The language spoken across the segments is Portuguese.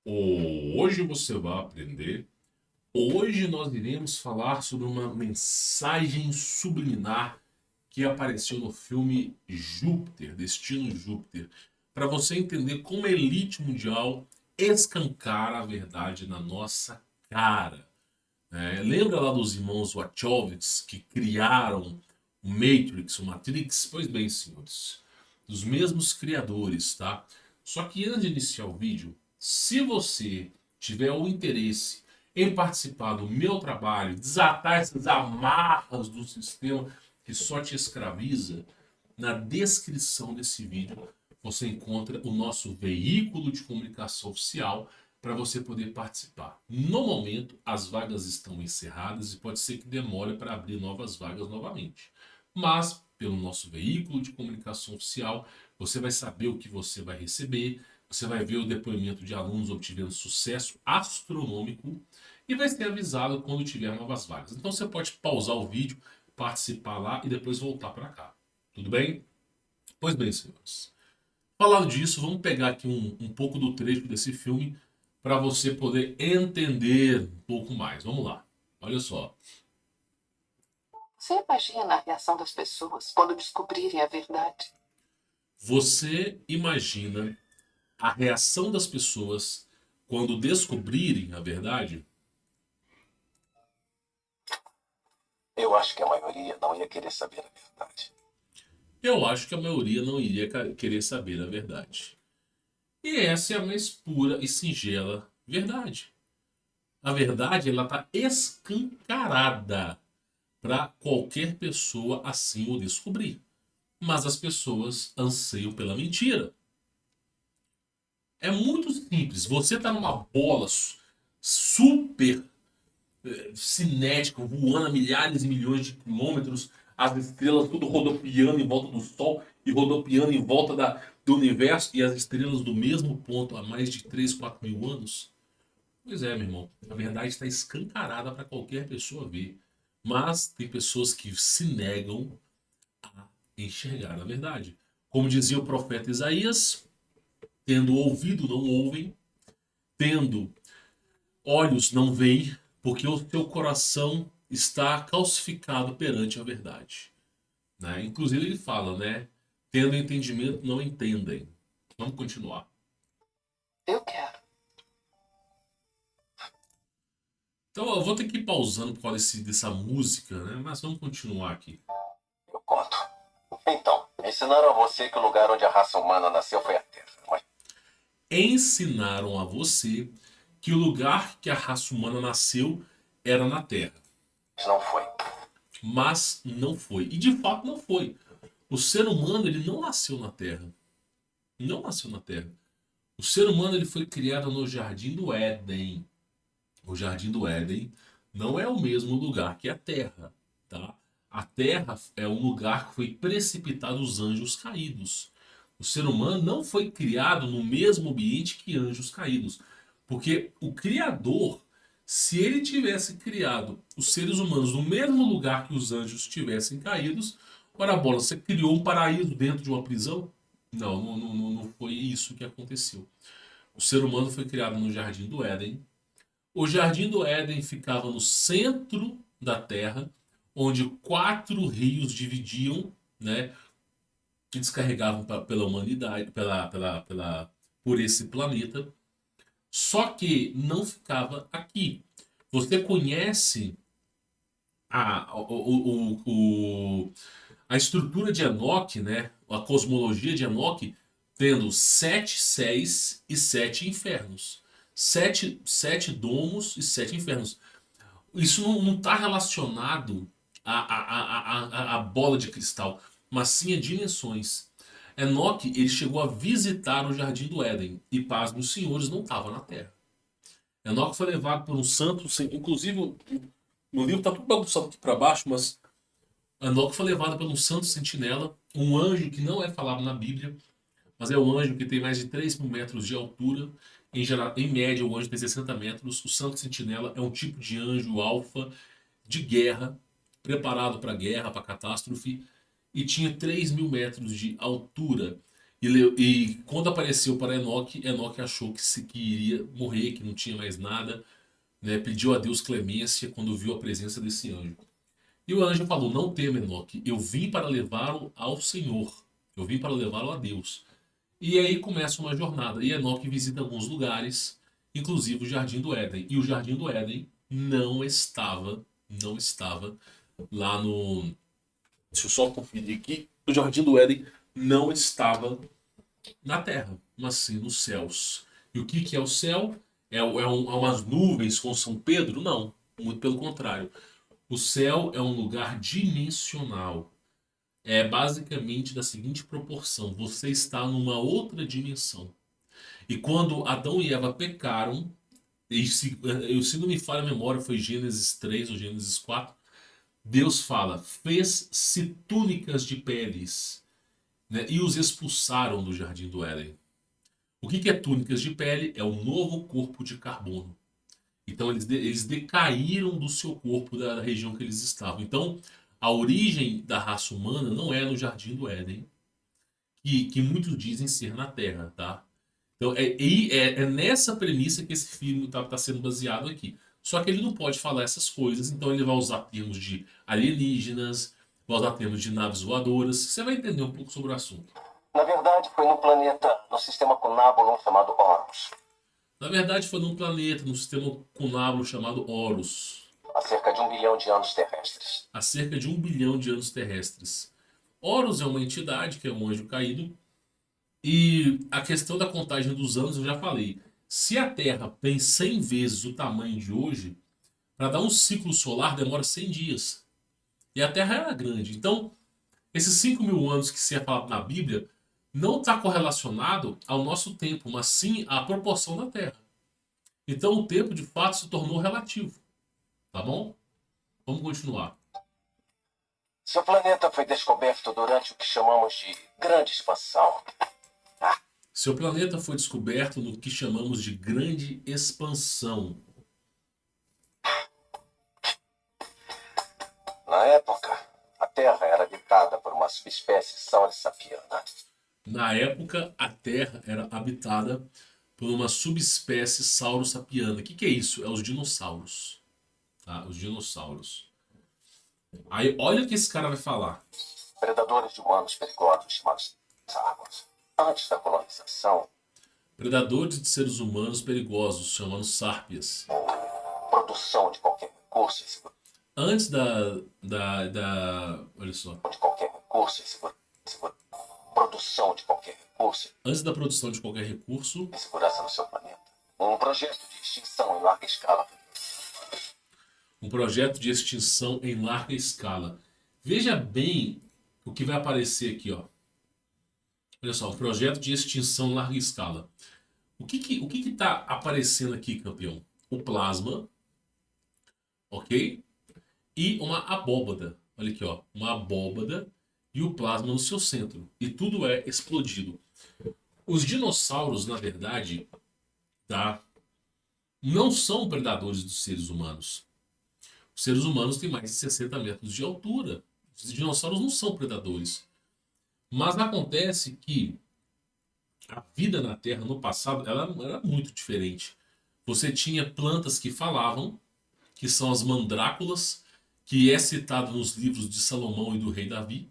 Hoje você vai aprender. Hoje nós iremos falar sobre uma mensagem subliminar que apareceu no filme Júpiter, Destino Júpiter, para você entender como a elite mundial escancara a verdade na nossa cara. Lembra lá dos irmãos Wachowski que criaram o Matrix, o Matrix? Pois bem, senhores, dos mesmos criadores, tá? Só que antes de iniciar o vídeo, se você tiver o interesse em participar do meu trabalho, desatar essas amarras do sistema que só te escraviza, na descrição desse vídeo você encontra o nosso veículo de comunicação oficial para você poder participar. No momento, as vagas estão encerradas e pode ser que demore para abrir novas vagas novamente. Mas, pelo nosso veículo de comunicação oficial, você vai saber o que você vai receber, você vai ver o depoimento de alunos obtendo sucesso astronômico e vai ser avisado quando tiver novas vagas. Então você pode pausar o vídeo, participar lá e depois voltar para cá. Tudo bem? Pois bem, senhores. Falando disso, vamos pegar aqui um pouco do trecho desse filme para você poder entender um pouco mais. Vamos lá. Olha só. Você imagina a reação das pessoas quando descobrirem a verdade? Você imagina a reação das pessoas quando descobrirem a verdade? Eu acho que a maioria não ia querer saber a verdade. Eu acho que a maioria não iria querer saber a verdade. E essa é a mais pura e singela verdade. A verdade ela está escancarada para qualquer pessoa assim o descobrir. Mas as pessoas anseiam pela mentira. É muito simples. Você está numa bola super cinética, voando a milhares e milhões de quilômetros, as estrelas tudo rodopiando em volta do Sol e rodopiando em volta do universo e as estrelas do mesmo ponto há mais de 3, 4 mil anos. Pois é, meu irmão. A verdade está escancarada para qualquer pessoa ver. Mas tem pessoas que se negam a enxergar a verdade. Como dizia o profeta Isaías, tendo ouvido não ouvem, tendo olhos não veem, porque o teu coração está calcificado perante a verdade. Né? Inclusive ele fala, né? Tendo entendimento não entendem. Vamos continuar. Eu quero. Então eu vou ter que ir pausando por causa dessa música, né? Mas vamos continuar aqui. Eu conto. Então, ensinaram a você que o lugar onde a raça humana nasceu foi a Terra, mas Ensinaram a você que o lugar que a raça humana nasceu era na Terra. não foi. Mas não foi. E de fato não foi. O ser humano ele não nasceu na Terra. Não nasceu na Terra. O ser humano ele foi criado no Jardim do Éden. O Jardim do Éden não é o mesmo lugar que a Terra, tá? A Terra é um lugar que foi precipitado os anjos caídos. O ser humano não foi criado no mesmo ambiente que anjos caídos, porque o Criador, se ele tivesse criado os seres humanos no mesmo lugar que os anjos tivessem caídos, ora bola, você criou um paraíso dentro de uma prisão? Não foi isso que aconteceu. O ser humano foi criado no Jardim do Éden. O Jardim do Éden ficava no centro da Terra, onde quatro rios dividiam, né, que descarregavam pela humanidade, por esse planeta. Só que não ficava aqui. Você conhece a estrutura de Enoch, né? A cosmologia de Enoch, tendo sete céus e sete infernos. Sete domos e sete infernos. Isso não está relacionado à bola de cristal, mas sim a dimensões. Enoch ele chegou a visitar o Jardim do Éden e paz dos senhores não estava na Terra. Enoch foi levado por um santo, inclusive no livro está tudo bagunçado aqui para baixo, mas Enoch foi levado por um santo sentinela, um anjo que não é falado na Bíblia, mas é um anjo que tem mais de 3 mil metros de altura. Em média, o anjo tem 60 metros. O santo sentinela é um tipo de anjo alfa de guerra, preparado para guerra, para catástrofe, e tinha 3 mil metros de altura. E quando apareceu para Enoque, Enoque achou que iria morrer, que não tinha mais nada, né? Pediu a Deus clemência quando viu a presença desse anjo. E o anjo falou: Não tema, Enoque, eu vim para levá-lo ao Senhor, eu vim para levá-lo a Deus. E aí começa uma jornada. E Enoque visita alguns lugares, inclusive o Jardim do Éden. E o Jardim do Éden não estava lá no. Deixa eu só conferir aqui. O Jardim do Éden não estava na terra, mas sim nos céus. E o que é o céu? É umas nuvens com São Pedro? Não, muito pelo contrário. O céu é um lugar dimensional. É basicamente da seguinte proporção: você está numa outra dimensão. E quando Adão e Eva pecaram, e se não me falha a memória, foi Gênesis 3 ou Gênesis 4, Deus fala: fez-se túnicas de peles, né, e os expulsaram do jardim do Éden. O que é túnicas de pele? É o novo corpo de carbono. Então eles decaíram do seu corpo, da região que eles estavam. Então a origem da raça humana não é no jardim do Éden, que muitos dizem ser na Terra, tá? Então é nessa premissa que esse filme tá sendo baseado aqui. Só que ele não pode falar essas coisas, então ele vai usar termos de alienígenas, vai usar termos de naves voadoras. Você vai entender um pouco sobre o assunto. Na verdade, foi num planeta no sistema Cunabulum chamado Horus, Na verdade, foi num planeta, num sistema cunábulo chamado Horus, há cerca de 1 bilhão de anos terrestres. há cerca de 1 bilhão de anos terrestres. Horus é uma entidade, que é um anjo caído, e a questão da contagem dos anos eu já falei. Se a Terra tem 100 vezes o tamanho de hoje, para dar um ciclo solar demora 100 dias. E a Terra era grande. Então, esses 5 mil anos que se é falado na Bíblia não está correlacionado ao nosso tempo, mas sim à proporção da Terra. Então, o tempo de fato se tornou relativo. Tá bom? Vamos continuar. Seu planeta foi descoberto durante o que chamamos de Grande Expansão. Seu planeta foi descoberto no que chamamos de grande expansão. Na época, a Terra era habitada por uma subespécie saurisapiana. Na época, a Terra era habitada por uma subespécie saurosapiana. O que é isso? É os dinossauros. Tá? Os dinossauros. Aí, olha o que esse cara vai falar. Predadores de humanos perigosos chamados sargos. Antes da colonização, Predadores de seres humanos perigosos, chamando sárpias. produção de qualquer recurso e segurança. Antes olha só. De qualquer recurso e segurança. Produção de qualquer recurso Antes da produção de qualquer recurso, e segurança no seu planeta. Um projeto de extinção em larga escala. um projeto de extinção em larga escala. Veja bem o que vai aparecer aqui, ó. Olha só, um projeto de extinção em larga escala. O que tá aparecendo aqui, campeão? O plasma, ok? E uma abóbada. Olha aqui, ó, uma abóbada e o plasma no seu centro. E tudo é explodido. Os dinossauros, na verdade, tá, não são predadores dos seres humanos. Os seres humanos têm mais de 60 metros de altura. Os dinossauros não são predadores. Mas acontece que a vida na Terra no passado ela era muito diferente. Você tinha plantas que falavam, que são as mandráculas, que é citado nos livros de Salomão e do rei Davi.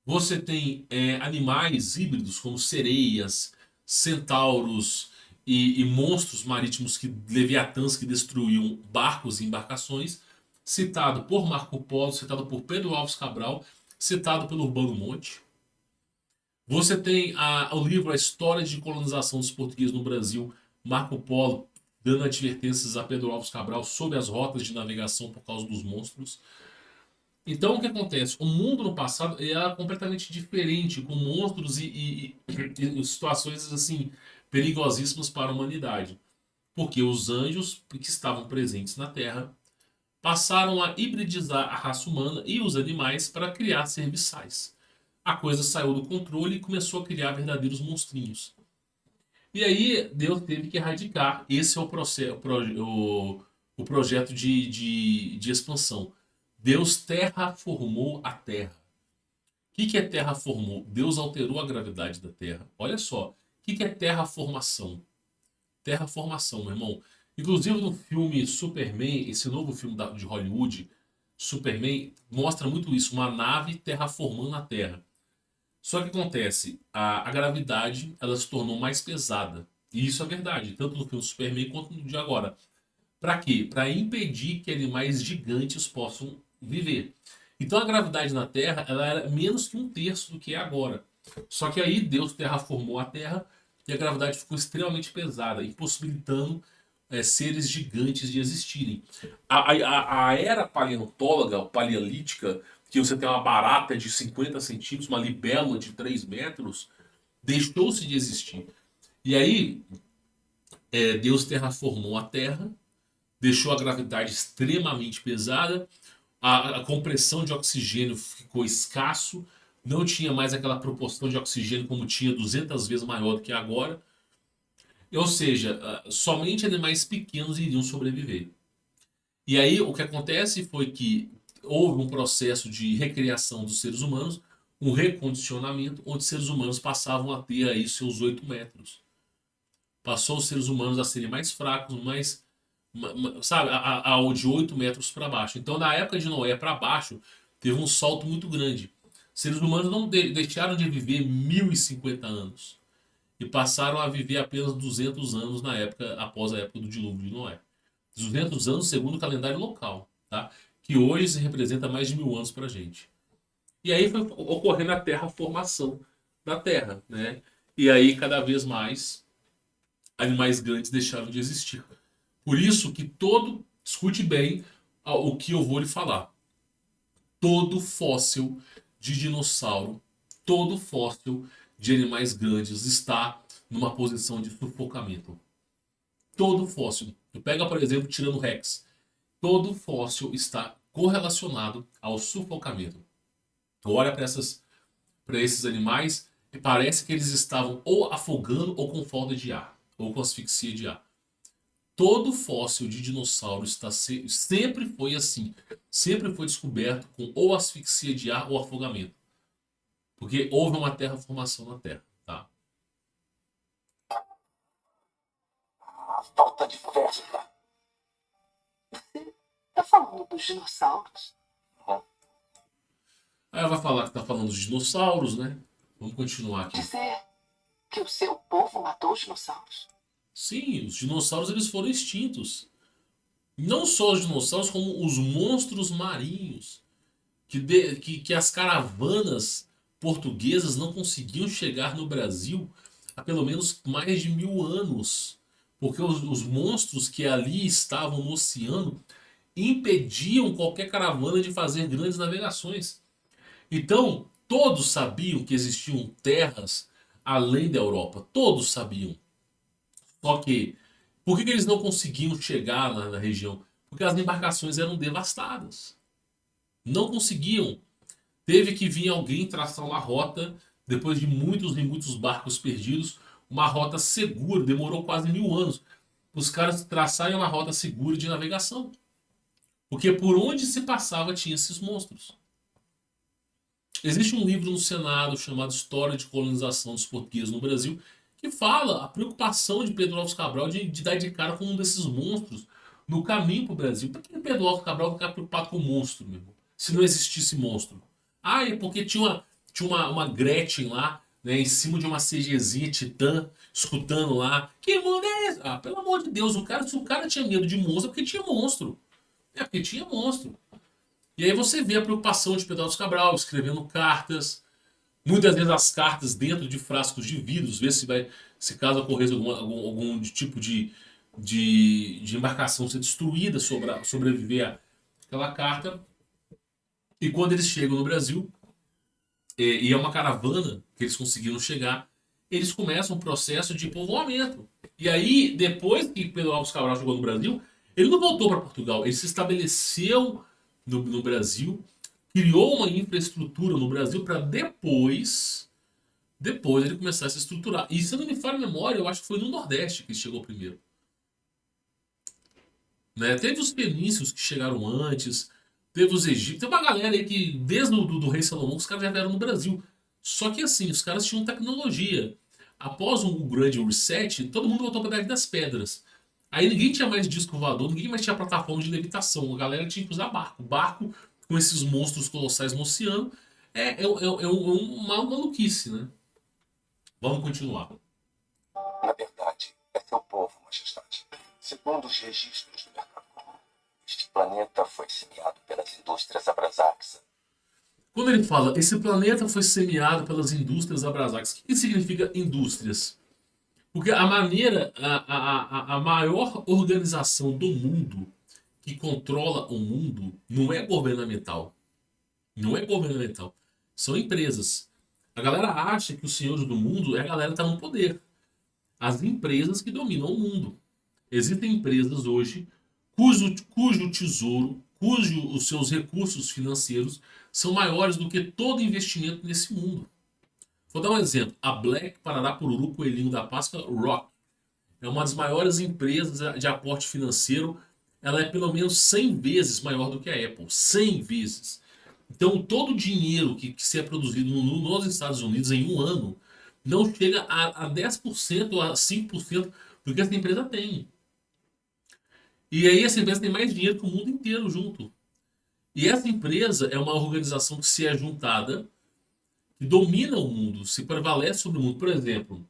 Você tem animais híbridos como sereias, centauros e monstros marítimos, leviatãs que destruíam barcos e embarcações, citado por Marco Polo, citado por Pedro Alves Cabral, citado pelo Urbano Monte. Você tem o livro A História de Colonização dos Portugueses no Brasil, Marco Polo dando advertências a Pedro Alves Cabral sobre as rotas de navegação por causa dos monstros. Então o que acontece? O mundo no passado era completamente diferente, com monstros e situações assim perigosíssimas para a humanidade. Porque os anjos que estavam presentes na Terra passaram a hibridizar a raça humana e os animais para criar serviçais. A coisa saiu do controle e começou a criar verdadeiros monstrinhos. E aí Deus teve que erradicar. Esse é o processo, o projeto de expansão. Deus terraformou a terra. que é terraformou? Deus alterou a gravidade da Terra. Olha só, o que é terraformação? Terraformação, meu irmão. Inclusive no filme Superman, esse novo filme de Hollywood, Superman, mostra muito isso, uma nave terraformando a Terra. Só que acontece, a gravidade ela se tornou mais pesada. E isso é verdade, tanto no filme Superman quanto no de agora. Para quê? Para impedir que animais gigantes possam viver. Então a gravidade na Terra ela era menos que um terço do que é agora. Só que aí Deus terraformou a Terra e a gravidade ficou extremamente pesada, impossibilitando seres gigantes de existirem. A era paleontóloga, paleolítica, que você tem uma barata de 50 centímetros, uma libélula de 3 metros, deixou-se de existir. E aí, Deus terraformou a Terra, deixou a gravidade extremamente pesada, a compressão de oxigênio ficou escasso, não tinha mais aquela proporção de oxigênio como tinha 200 vezes maior do que agora. Ou seja, somente animais pequenos iriam sobreviver. E aí o que acontece foi que houve um processo de recriação dos seres humanos, um recondicionamento, onde os seres humanos passavam a ter aí seus 8 metros. Passou os seres humanos a serem mais fracos, mais, sabe, ao de 8 metros para baixo. Então, da época de Noé para baixo, teve um salto muito grande. Os seres humanos não deixaram de viver 1050 anos e passaram a viver apenas 200 anos na época após a época do dilúvio de Noé. 200 anos segundo o calendário local, tá? Que hoje se representa mais de 1000 anos para a gente. E aí foi ocorrendo a terraformação da Terra, né? E aí cada vez mais animais grandes deixaram de existir. Por isso que escute bem o que eu vou lhe falar. Todo fóssil de dinossauro, todo fóssil de animais grandes está numa posição de sufocamento. Todo fóssil. Tu pega, por exemplo, Tirano Rex. Todo fóssil está correlacionado ao sufocamento. Tu olha para esses animais e parece que eles estavam ou afogando ou com falta de ar, ou com asfixia de ar. Todo fóssil de dinossauro sempre foi assim. Sempre foi descoberto com ou asfixia de ar ou afogamento. Porque houve uma terraformação na Terra. Tá? Falta de festa. Tá falando dos dinossauros? Aí ela vai falar que tá falando dos dinossauros, né? Vamos continuar aqui. Dizer que o seu povo matou os dinossauros? Sim, os dinossauros eles foram extintos. Não só os dinossauros, como os monstros marinhos. Que as caravanas portuguesas não conseguiam chegar no Brasil há pelo menos mais de 1000 anos. Porque os monstros que ali estavam no oceano impediam qualquer caravana de fazer grandes navegações. Então, todos sabiam que existiam terras além da Europa. Todos sabiam. Só que, por que eles não conseguiam chegar lá na região? Porque as embarcações eram devastadas. Não conseguiam. Teve que vir alguém traçar uma rota, depois de muitos e muitos barcos perdidos, uma rota segura. Demorou quase 1000 anos. Os caras traçarem uma rota segura de navegação. Porque por onde se passava tinha esses monstros. Existe um livro no Senado chamado História de Colonização dos Portugueses no Brasil que fala a preocupação de Pedro Álvares Cabral de dar de cara com um desses monstros no caminho para o Brasil. Por que Pedro Álvares Cabral ficar preocupado com o monstro, meu irmão? Se não existisse monstro. Ah, é porque tinha uma Gretchen lá, né, em cima de uma CGzinha Titã, escutando lá. Que mundo é esse? Ah, pelo amor de Deus, se o cara tinha medo de monstro, é porque tinha monstro. É porque tinha monstro. E aí você vê a preocupação de Pedro Álvares Cabral escrevendo cartas. Muitas vezes as cartas dentro de frascos de vidros, ver se caso ocorresse algum tipo de embarcação ser destruída, sobreviver àquela carta. E quando eles chegam no Brasil, e é uma caravana que eles conseguiram chegar, eles começam um processo de povoamento. E aí, depois que Pedro Álvares Cabral chegou no Brasil, ele não voltou para Portugal, ele se estabeleceu no Brasil, criou uma infraestrutura no Brasil para depois ele começar a se estruturar. E se não me falha a memória, eu acho que foi no Nordeste que ele chegou primeiro. Né? Teve os fenícios que chegaram antes, teve os egípcios, tem uma galera aí que, desde do rei Salomão, os caras já vieram no Brasil. Só que assim, os caras tinham tecnologia. Após o grande reset, todo mundo voltou para a Idade das Pedras. Aí ninguém tinha mais disco voador, ninguém mais tinha plataforma de levitação. A galera tinha que usar barco. Barco com esses monstros colossais no oceano uma maluquice, né? Vamos continuar. Na verdade, é seu povo, majestade. Segundo os registros do mercado comum, este planeta foi semeado pelas indústrias Abrasaxa. Quando ele fala, esse planeta foi semeado pelas indústrias abrasax, o que significa indústrias? Porque a maneira, a maior organização do mundo que controla o mundo não é governamental. Não é governamental. São empresas. A galera acha que os senhores do mundo é a galera que está no poder. As empresas que dominam o mundo. Existem empresas hoje cujo tesouro, os seus recursos financeiros são maiores do que todo investimento nesse mundo. Vou dar um exemplo. A Black Parará Pururu Coelhinho da Páscoa Rock é uma das maiores empresas de aporte financeiro. Ela é pelo menos 100 vezes maior do que a Apple. 100 vezes. Então, todo o dinheiro que se é produzido nos Estados Unidos em um ano não chega a 10% ou a 5% do que essa empresa tem. E aí essa empresa tem mais dinheiro que o mundo inteiro junto. E essa empresa é uma organização que se é juntada, que domina o mundo, se prevalece sobre o mundo. Por exemplo,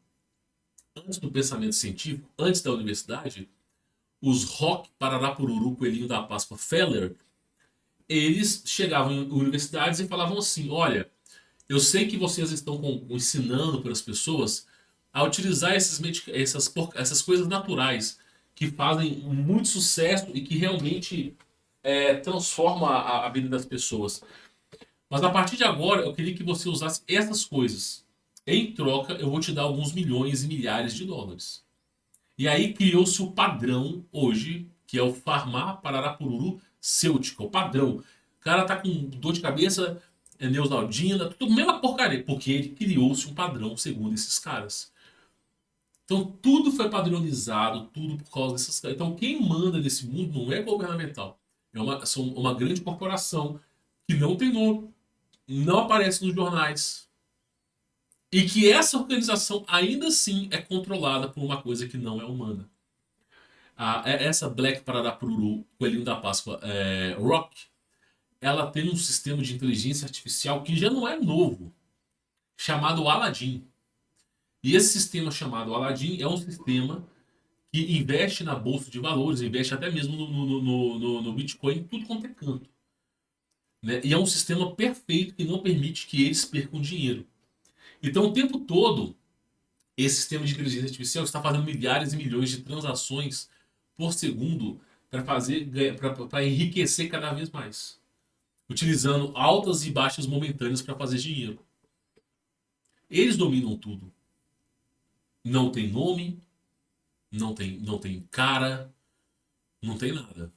antes do pensamento científico, antes da universidade, os Rock, Parará, Pururu, Coelhinho da Páscoa, Feller, eles chegavam em universidades e falavam assim, olha, eu sei que vocês estão ensinando para as pessoas a utilizar essas coisas naturais que fazem muito sucesso e que realmente transformam a vida das pessoas. Mas a partir de agora, eu queria que você usasse essas coisas. Em troca, eu vou te dar alguns milhões e milhares de dólares. E aí criou-se o padrão hoje, que é o Farmar Pararapururu Cêutico, o padrão. O cara tá com dor de cabeça, Neosaldina, tudo mesma porcaria, porque ele criou-se um padrão segundo esses caras. Então tudo foi padronizado, tudo por causa dessas caras. Então quem manda nesse mundo não é governamental. São uma grande corporação que não tem nome, não aparece nos jornais. E que essa organização ainda assim é controlada por uma coisa que não é humana. Essa Black Pararapururu, Coelhinho da Páscoa Rock, ela tem um sistema de inteligência artificial que já não é novo, chamado Aladdin. E esse sistema chamado Aladdin é um sistema que investe na bolsa de valores, investe até mesmo no Bitcoin, tudo quanto é canto. Né? E é um sistema perfeito que não permite que eles percam dinheiro. Então, o tempo todo, esse sistema de inteligência artificial está fazendo milhares e milhões de transações por segundo para enriquecer cada vez mais, utilizando altas e baixas momentâneas para fazer dinheiro. Eles dominam tudo. Não tem nome, não tem cara, não tem nada.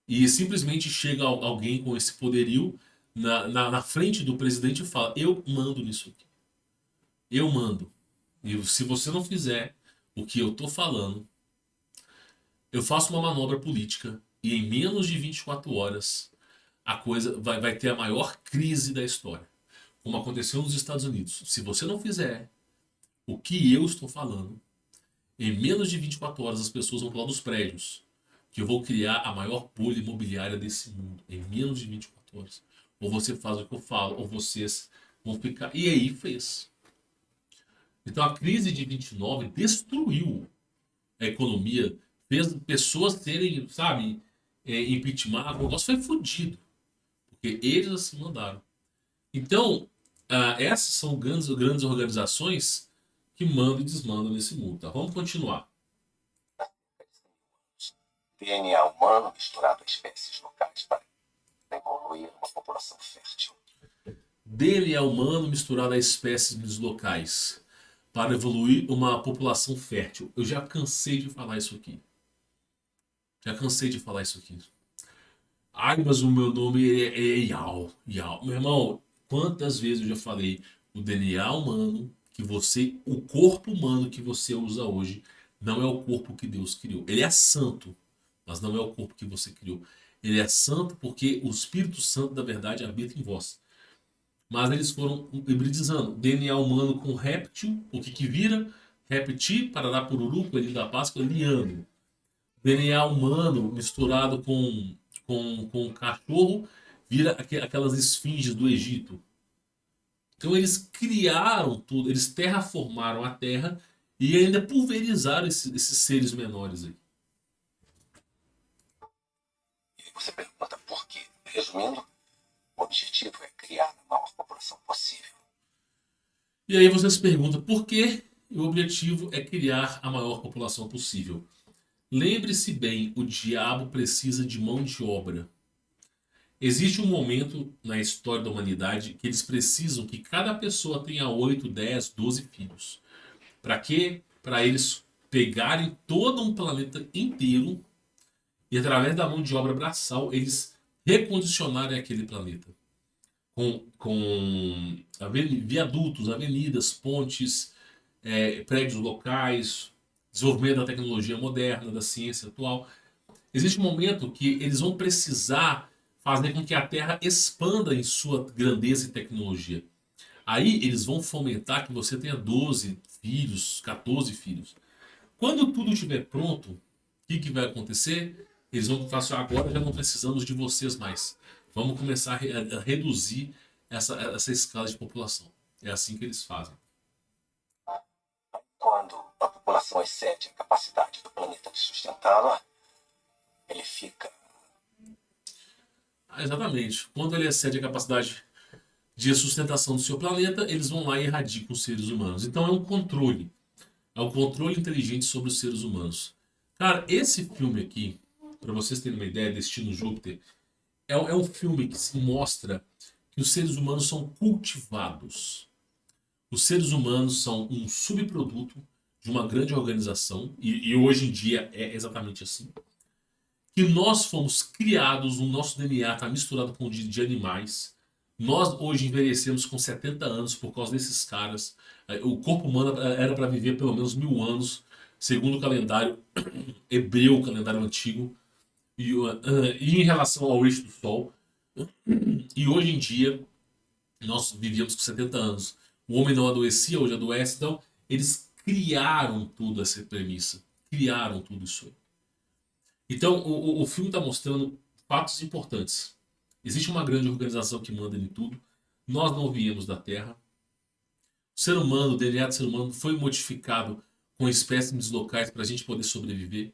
E simplesmente chega alguém com esse poderio na frente do presidente e fala: eu mando nisso aqui. Eu mando. E se você não fizer o que eu tô falando, eu faço uma manobra política e em menos de 24 horas a coisa vai ter a maior crise da história. Como aconteceu nos Estados Unidos. Se você não fizer o que eu estou falando, em menos de 24 horas as pessoas vão pular dos prédios. Que eu vou criar a maior bolha imobiliária desse mundo. Em menos de 24 horas. Ou você faz o que eu falo, ou vocês vão ficar... E aí fez. Então a crise de 29 destruiu a economia. Fez pessoas serem, sabe, impeachment. O negócio foi fodido. Porque eles assim mandaram. Então, essas são grandes organizações que mandam e desmandam nesse mundo. Tá? Vamos continuar. DNA humano misturado a espécies locais para evoluir uma população fértil. DNA humano misturado a espécies locais para evoluir uma população fértil. Eu já cansei de falar isso aqui. Ai, mas o meu nome é Yao. Meu irmão, quantas vezes eu já falei o DNA humano o corpo humano que você usa hoje não é o corpo que Deus criou. Ele é santo, mas não é o corpo que você criou. Ele é santo porque o Espírito Santo da verdade habita em vós. Mas eles foram hibridizando. DNA humano com réptil, o que vira? Repti, Parará Pururu, Coelhinho da Páscoa, liano. DNA humano misturado com cachorro, vira aquelas esfinges do Egito. Então eles criaram tudo, eles terraformaram a Terra e ainda pulverizaram esses seres menores aí. E você pergunta por quê? Resumindo, o objetivo é criar a maior população possível. E aí você se pergunta por que o objetivo é criar a maior população possível. Lembre-se bem, o diabo precisa de mão de obra. Existe um momento na história da humanidade que eles precisam que cada pessoa tenha 8, 10, 12 filhos. Para quê? Para eles pegarem todo um planeta inteiro e através da mão de obra braçal eles recondicionarem aquele planeta. Com viadutos, avenidas, pontes, prédios locais, desenvolvimento da tecnologia moderna, da ciência atual. Existe um momento que eles vão precisar fazer com que a Terra expanda em sua grandeza e tecnologia. Aí eles vão fomentar que você tenha 12 filhos, 14 filhos. Quando tudo estiver pronto, o que vai acontecer? Eles vão falar assim, agora já não precisamos de vocês mais. Vamos começar a reduzir essa escala de população. É assim que eles fazem. Quando a população excede a capacidade do planeta de sustentá-la, ele fica... Exatamente. Quando ele excede a capacidade de sustentação do seu planeta, eles vão lá e erradicam os seres humanos. Então é um controle. É um controle inteligente sobre os seres humanos. Cara, esse filme aqui, para vocês terem uma ideia, Destino Júpiter, é um filme que se mostra que os seres humanos são cultivados. Os seres humanos são um subproduto de uma grande organização, e hoje em dia é exatamente assim. Que nós fomos criados, o nosso DNA está misturado com o de animais. Nós hoje envelhecemos com 70 anos por causa desses caras. O corpo humano era para viver pelo menos 1000 anos, segundo o calendário hebreu, o calendário antigo. E em relação ao eixo do Sol. E hoje em dia, nós vivíamos com 70 anos. O homem não adoecia, hoje adoece. Então, eles criaram tudo essa premissa. Criaram tudo isso aí. Então, o filme está mostrando fatos importantes. Existe uma grande organização que manda em tudo. Nós não viemos da Terra. O ser humano, o DNA do ser humano foi modificado com espécimes locais para a gente poder sobreviver.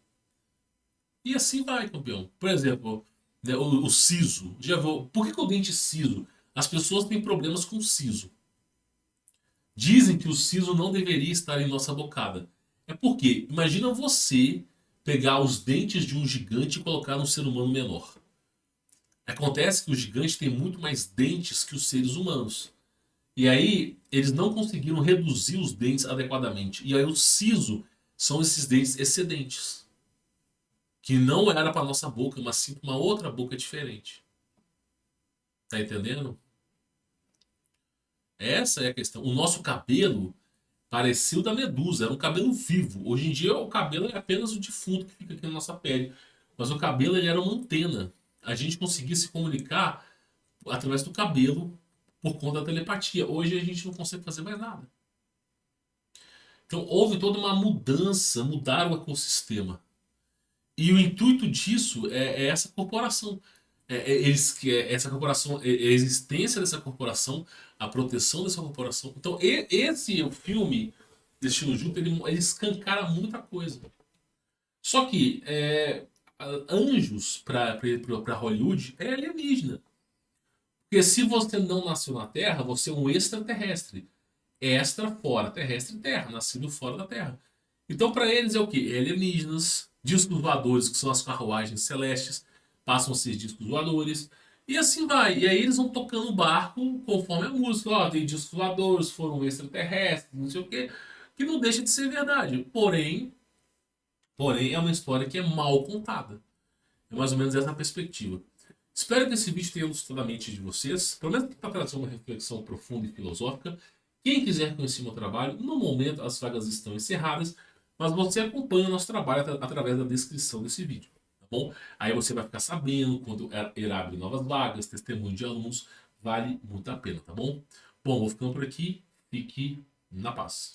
E assim vai, campeão. Por exemplo, né, o siso. Já vou, por que o dente siso? As pessoas têm problemas com o siso. Dizem que o siso não deveria estar em nossa bocada. É porque, imagina você pegar os dentes de um gigante e colocar num ser humano menor. Acontece que o gigante tem muito mais dentes que os seres humanos. E aí, eles não conseguiram reduzir os dentes adequadamente. E aí, o siso são esses dentes excedentes. Que não era para nossa boca, mas sim para uma outra boca diferente. Tá entendendo? Essa é a questão. O nosso cabelo parecia o da Medusa, era um cabelo vivo. Hoje em dia o cabelo é apenas o defunto que fica aqui na nossa pele. Mas o cabelo ele era uma antena. A gente conseguia se comunicar através do cabelo por conta da telepatia. Hoje a gente não consegue fazer mais nada. Então houve toda uma mudança, mudaram o ecossistema. E o intuito disso é essa corporação. Essa corporação, a existência dessa corporação, a proteção dessa corporação. Então, esse o filme, Destino Júpiter, ele escancara muita coisa. Só que anjos para Hollywood é alienígena. Porque se você não nasceu na Terra, você é um extraterrestre. Extra, fora, terrestre, terra, nascido fora da Terra. Então, para eles é o quê? É alienígenas, discos voadores, que são as carruagens celestes, passam a ser discos voadores, e assim vai. E aí eles vão tocando o barco conforme a música. Ó, tem discos voadores, foram extraterrestres, não sei o quê, que não deixa de ser verdade. Porém, é uma história que é mal contada. É mais ou menos essa a perspectiva. Espero que esse vídeo tenha ilustrado a mente de vocês, pelo menos para trazer uma reflexão profunda e filosófica. Quem quiser conhecer meu trabalho, no momento as vagas estão encerradas, mas você acompanha o nosso trabalho através da descrição desse vídeo. Tá tá bom? Aí você vai ficar sabendo quando irá abrir novas vagas, testemunho de alunos, vale muito a pena, tá bom? Bom, vou ficando por aqui, fique na paz.